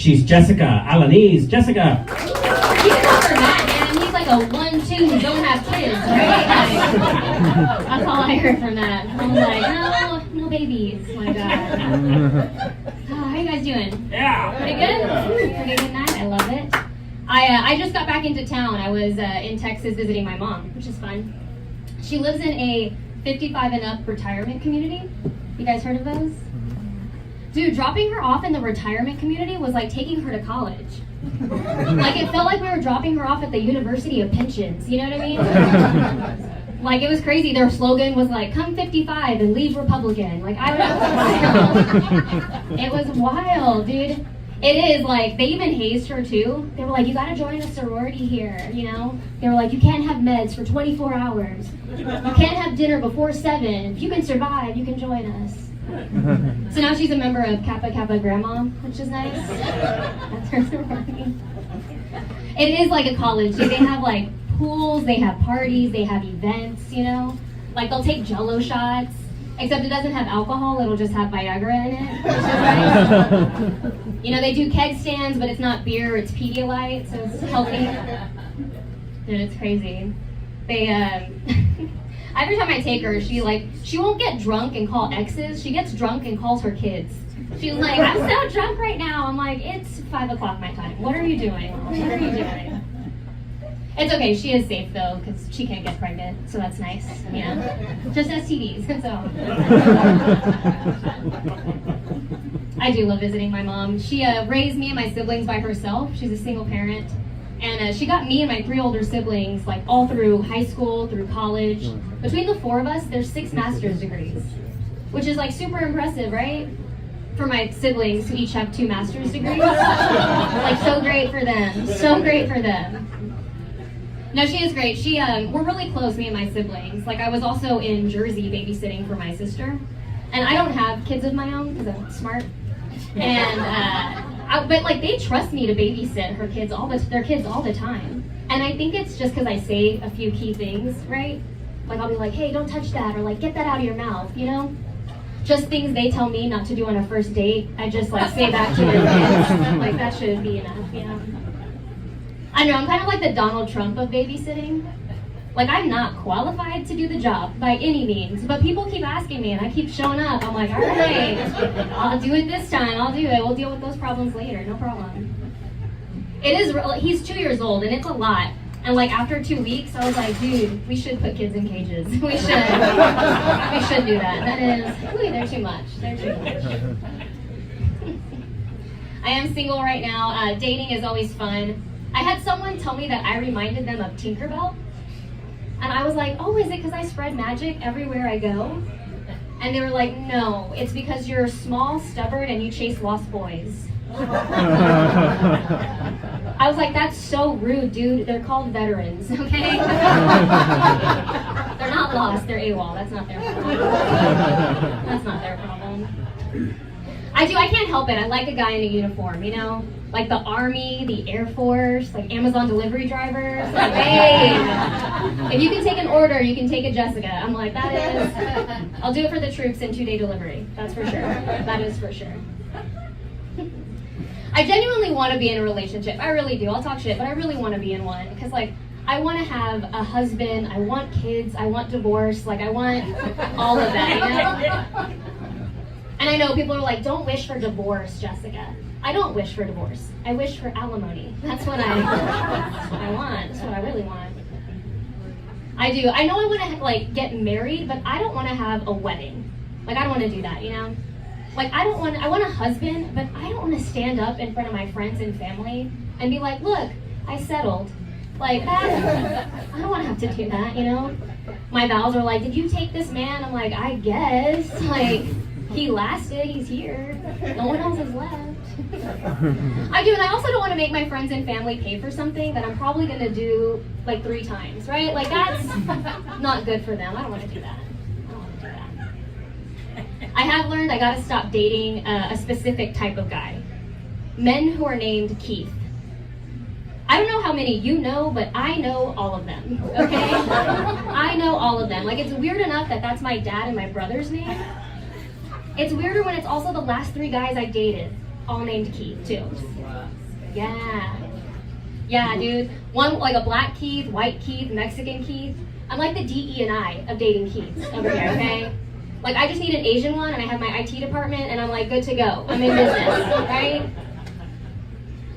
She's Jessica, Alanese, Jessica. You can call her Matt, man. He's like a 1-2 who don't have kids, right? Like, that's all I heard from that. I was like, no babies. My God. How you guys doing? Yeah. Pretty good? Pretty good night. I love it. I just got back into town. I was in Texas visiting my mom, which is fun. She lives in a 55 and up retirement community. You guys heard of those? Dude, dropping her off in the retirement community was like taking her to college. Like, it felt like we were dropping her off at the University of Pensions, you know what I mean? Like, it was crazy. Their slogan was like, come 55 and leave Republican. Like, I don't know. It was wild, dude. It is, like, they even hazed her too. They were like, you gotta join a sorority here, you know? They were like, you can't have meds for 24 hours. You can't have dinner before 7. If you can survive, you can join us. So now she's a member of Kappa Kappa Grandma, which is nice. That's her sorority. It is like a college. They have like pools, they have parties, they have events, you know? Like they'll take Jello shots, except it doesn't have alcohol, it'll just have Viagra in it, which is nice. You know, they do keg stands, but it's not beer, it's Pedialyte, so it's healthy. Dude, it's crazy. They, every time I take her, she won't get drunk and call exes. She gets drunk and calls her kids. She's like, I'm so drunk right now. I'm like, it's 5 o'clock my time. What are you doing? What are you doing? It's okay. She is safe though, because she can't get pregnant, so that's nice. You know, just STDs. So I do love visiting my mom. She raised me and my siblings by herself. She's a single parent. And she got me and my 3 older siblings, like, all through high school, through college. Between the 4 of us, there's 6 master's degrees, which is, like, super impressive, right? For my siblings, who each have 2 master's degrees. Like, so great for them. So great for them. No, she is great. We're really close, me and my siblings. Like, I was also in Jersey babysitting for my sister. And I don't have kids of my own, because I'm smart. And, but like they trust me to babysit their kids all the time, and I think it's just because I say a few key things, right? Like I'll be like, hey, don't touch that, or like get that out of your mouth, you know? Just things they tell me not to do on a first date. I just like say back to their kids. Like that should be enough, you know? I know I'm kind of like the Donald Trump of babysitting. Like I'm not qualified to do the job by any means, but people keep asking me and I keep showing up. I'm like, all right, I'll do it this time. I'll do it. We'll deal with those problems later. No problem. It is. He's 2 years old and it's a lot. And like after 2 weeks, I was like, dude, we should put kids in cages. We should. We should do that. That is. Ooh, they're too much. They're too much. I am single right now. Dating is always fun. I had someone tell me that I reminded them of Tinkerbell. And I was like, oh, is it because I spread magic everywhere I go? And they were like, no, it's because you're small, stubborn, and you chase lost boys. I was like, that's so rude, dude. They're called veterans, okay? They're not lost, they're AWOL. That's not their problem. That's not their problem. I can't help it. I like a guy in a uniform, you know? Like the Army, the Air Force, like Amazon delivery drivers. Like, hey, if you can take an order, you can take a Jessica. I'm like, I'll do it for the troops in 2-day delivery. That's for sure. That is for sure. I genuinely want to be in a relationship. I really do. I'll talk shit, but I really want to be in one. Because, like, I want to have a husband. I want kids. I want divorce. Like, I want all of that, you know? And I know people are like, don't wish for divorce, Jessica. I don't wish for divorce. I wish for alimony. That's what I want. That's what I really want. I do. I know I want to like get married, but I don't want to have a wedding. Like I don't want to do that, you know? Like I want a husband, but I don't want to stand up in front of my friends and family and be like, look, I settled. Like that, I don't want to have to do that, you know? My vows are like, did you take this man? I'm like, I guess. Like, he lasted, he's here. No one else has left. I do, and I also don't want to make my friends and family pay for something that I'm probably going to do like 3 times, right? Like that's not good for them. I don't want to do that. I have learned I got to stop dating a specific type of guy. Men who are named Keith. I don't know how many you know, but I know all of them, okay? I know all of them. Like, it's weird enough that that's my dad and my brother's name. It's weirder when it's also the last 3 guys I dated. all named Keith too. Yeah. Yeah, dude. One, like a black Keith, white Keith, Mexican Keith. I'm like the DE&I of dating Keiths over here, okay? Like, I just need an Asian one, and I have my IT department, and I'm like, good to go. I'm in business, right?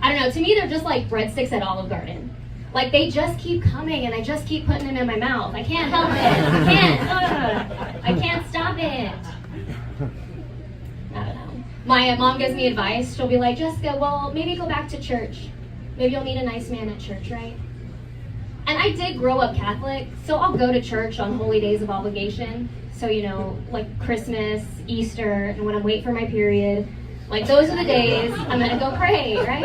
I don't know. To me, they're just like breadsticks at Olive Garden. Like, they just keep coming, and I just keep putting them in my mouth. I can't help it. I can't. I can't stop it. I don't know. My mom gives me advice. She'll be like, Jessica, well, maybe go back to church. Maybe you'll meet a nice man at church, right? And I did grow up Catholic, so I'll go to church on holy days of obligation. So, you know, like Christmas, Easter, and when I'm waiting for my period. Like, those are the days I'm gonna go pray, right?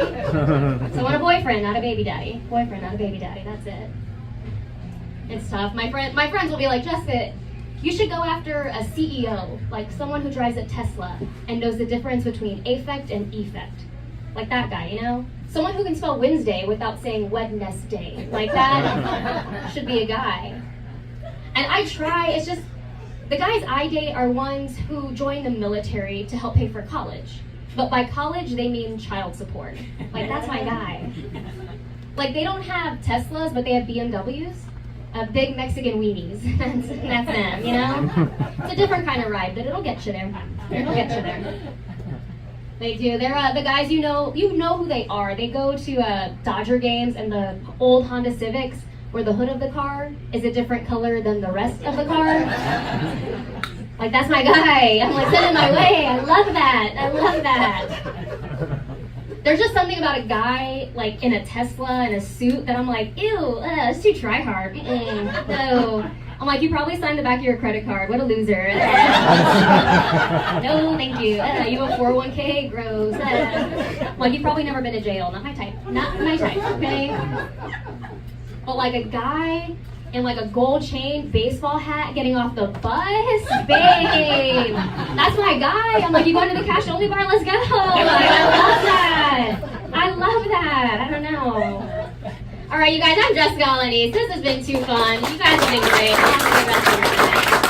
So I want a boyfriend, not a baby daddy. Boyfriend, not a baby daddy, that's it. It's tough. My friends will be like, Jessica, you should go after a CEO, like someone who drives a Tesla and knows the difference between affect and effect. Like that guy, you know? Someone who can spell Wednesday without saying Wednesday. Like that should be a guy. And I try, it's just, the guys I date are ones who join the military to help pay for college. But by college, they mean child support. Like, that's my guy. Like, they don't have Teslas, but they have BMWs. Big Mexican weenies. That's them, you know? It's a different kind of ride, but it'll get you there. It'll get you there. They do. They're the guys you know who they are. They go to Dodger games and the old Honda Civics where the hood of the car is a different color than the rest of the car. Like, that's my guy. I'm like, send it my way. I love that. I love that. There's just something about a guy, like, in a Tesla in a suit that I'm like, ew, it's too try-hard. No. I'm like, you probably signed the back of your credit card. What a loser. No, thank you. You have a 401k? Gross. Like, you've probably never been to jail. Not my type. Not my type, okay? But like a guy in like a gold chain baseball hat getting off the bus, babe. That's my guy. I'm like, you going to the cash only bar? Let's go. Like, I love that. I love that. I don't know. All right, you guys, I'm Jessica Alanis. This has been too fun. You guys have been great. Have a good rest of your day.